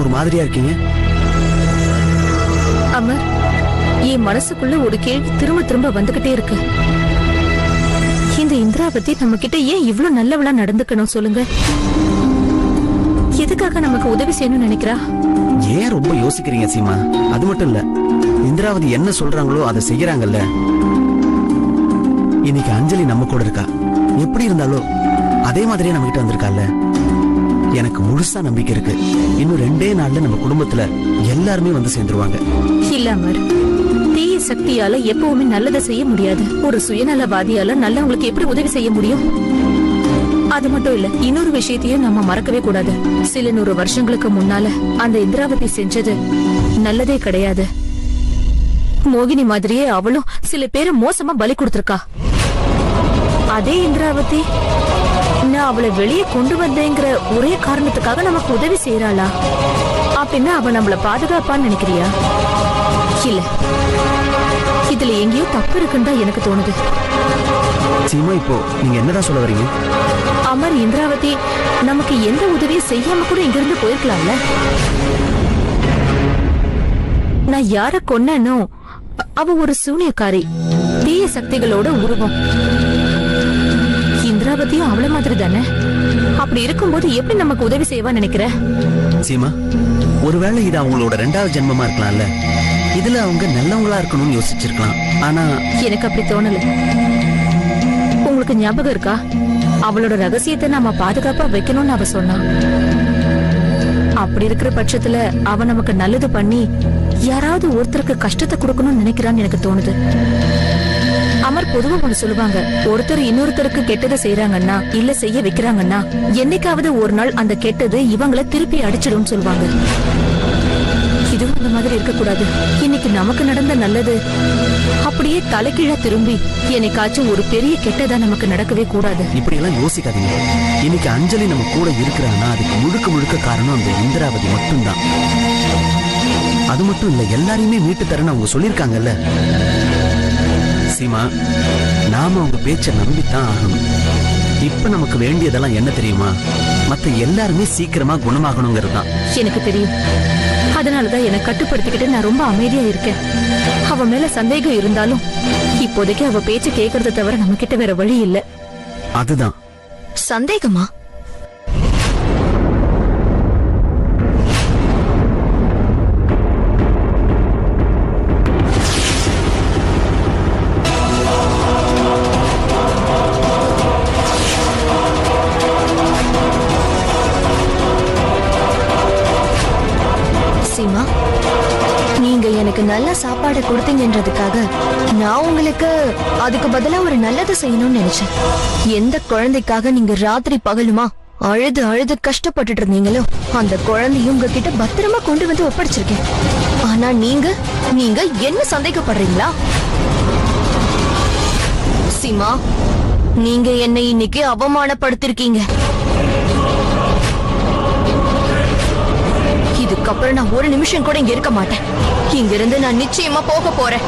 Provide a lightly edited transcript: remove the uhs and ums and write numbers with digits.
ஒரு மாதிரியா இருக்கீங்க? அமர், என் மனசுக்குள்ள ஒரு கேள்வி திரும்ப திரும்ப வந்துகிட்டே இருக்கு. இந்த இந்திராவதி நம்ம கிட்ட ஏன் இவ்வளவு நல்லவளா நடந்துக்கணும் சொல்லுங்க? எதுக்காக நமக்கு உதவி செய்யணும்னு நினைக்கிறா? ஏன் ரொம்ப யோசிக்கிறீங்க சீமா? அது மட்டும் இல்ல, இந்திராவதி என்ன சொல்றாங்களோ அதை செய்யறாங்கல்ல. இன்னைக்கு அஞ்சலி நம்ம கூட இருக்கா. எப்படி இருந்தாலும் அதே மாதிரியே நம்ம கிட்ட வந்திருக்கால. எனக்கு முழுசா நம்பிக்கை இருக்கு. இன்னும் 2 நாள்ல நம்ம குடும்பத்துல எல்லாருமே வந்து சேர்ந்துருவாங்க. இல்ல அமர், தீய சக்தியால எப்பவுமே நல்லதை செய்ய முடியாது. ஒரு சுயநலவாதியால நல்லவங்களுக்கு எப்படி உதவி செய்ய முடியும்? அது மட்டும் இல்ல, இன்னொரு விஷயத்தையும் நம்ம மறக்கவே கூடாது. சில 100 வருஷங்களுக்கு முன்னால அந்த இந்திராவதி செஞ்சது நல்லதே கிடையாது. மோகினி மாதிரியே அவளும் சில பேரை மோசமா பலி கொடுத்திருக்கா. அதே இந்திராவதி நான் அவளை வெளியே கொண்டு வந்தேங்கிற ஒரே காரணத்துக்காக நமக்கு உதவி செய்யறாளா? அப்படின்னா அவ நம்மள பாதுகாப்பான்னு நினைக்கிறியா? இல்ல, இதுல எங்கேயோ தப்பு இருக்குன்னு தான் எனக்கு தோணுது. சீமா, இப்போ நீங்க என்னதான் சொல்ல வரீங்க? அமர், இந்திராவதி நமக்கு எந்த உதவியும் செய்யாம கூட இங்க இருந்து போயிருக்கலாம்ல. நான் யார கொன்னனோ அவ ஒரு சூனியக்காரி, தீய சக்திகளோட உருவம். இந்திராவதியும் அவள மாதிரி தானே. அப்படி இருக்கும்போது எப்படி நமக்கு உதவி செய்வா நினைக்கிற? சீமா, ஒருவேளை இது அவங்களோட 2வது ஜென்மமா இருக்கலாம்ல. இதுல அவங்க நல்லவங்களா இருக்கணும்னு யோசிச்சிருக்கலாம். ஆனா எனக்கு அப்படி தோணல. உங்களுக்கு ஞாபகம் இருக்கா, அவளோட ரகசியத்தை நாம பாதுகாப்பா வைக்கணும்னு அவ சொன்னா. அப்படி இருக்கிற பட்சத்துல அவ நமக்கு நல்லது பண்ணி யாராவது ஒருத்தருக்கு கஷ்டத்தை கொடுக்கணும்னு நினைக்கிறான்னு எனக்கு தோணுது. அமர், பொதுவா ஒண்ணு சொல்லுவாங்க, ஒருத்தர் இன்னொருத்தருக்கு கெட்டதை செய்யறாங்கன்னா இல்ல செய்ய வைக்கிறாங்கன்னா என்னைக்காவது ஒரு நாள் அந்த கெட்டது இவங்களை திருப்பி அடிச்சிடும் சொல்லுவாங்க. இதுவும் அந்த மாதிரி இருக்க கூடாது. இன்னைக்கு நமக்கு நடந்த நல்லது அப்படியே தலைகீழா திரும்பி என்னைக்காச்சும் ஒரு பெரிய கெட்டதா நமக்கு நடக்கவே கூடாது. இப்படி எல்லாம் யோசிக்காதீங்க. இன்னைக்கு அஞ்சலி நம்ம கூட இருக்கிறான்னா அதுக்கு முழுக்க முழுக்க காரணம் அந்த இந்திராவதி மட்டும்தான். அது மட்டும் இல்ல, எல்லாரையுமே மீட்டு தரேன்னு அவங்க சொல்லிருக்காங்கல்ல. சீமா, நாம அவங்க பேச்ச நம்பித்தான் ஆகணும். இப்ப நமக்கு வேண்டியதெல்லாம் என்ன தெரியுமா? மத்த எல்லாருமே சீக்கிரமா குணமாகணுங்கிறது தான். எனக்கு தெரியும். அதனாலதான் என்னை கட்டுப்படுத்திக்கிட்டு நான் ரொம்ப அமைதியா இருக்கேன். அவ மேல சந்தேகம் இருந்தாலும் இப்போதைக்கு அவ பேச்சு கேட்கறத தவிர நம்ம கிட்ட வேற வழி இல்ல. அதுதான். சந்தேகமா? சீமா, நீங்க எனக்கு நல்ல சாப்பாடு கொடுத்தீங்கன்றதுக்காக நான் உங்களுக்கு அதுக்கு பதிலா ஒரு நல்லது செய்யணும்னு நினைச்சேன். எந்த குழந்தைக்காக நீங்க ராத்திரி பகலுமா அழுது அழுது கஷ்டப்பட்டுட்டு இருந்தீங்களோ அந்த குழந்தையும் உங்ககிட்ட பத்திரமா கொண்டு வந்து ஒப்படைச்சிருக்கேன். ஆனா நீங்க என்ன சந்தேகப்படுறீங்களா? சீமா, நீங்க என்னை இன்னைக்கு அவமானப்படுத்திருக்கீங்க. இதுக்கப்புறம் நான் ஒரு நிமிஷம் கூட இங்க இருக்க மாட்டேன். இங்க இருந்து நான் நிச்சயமா போக போறேன்.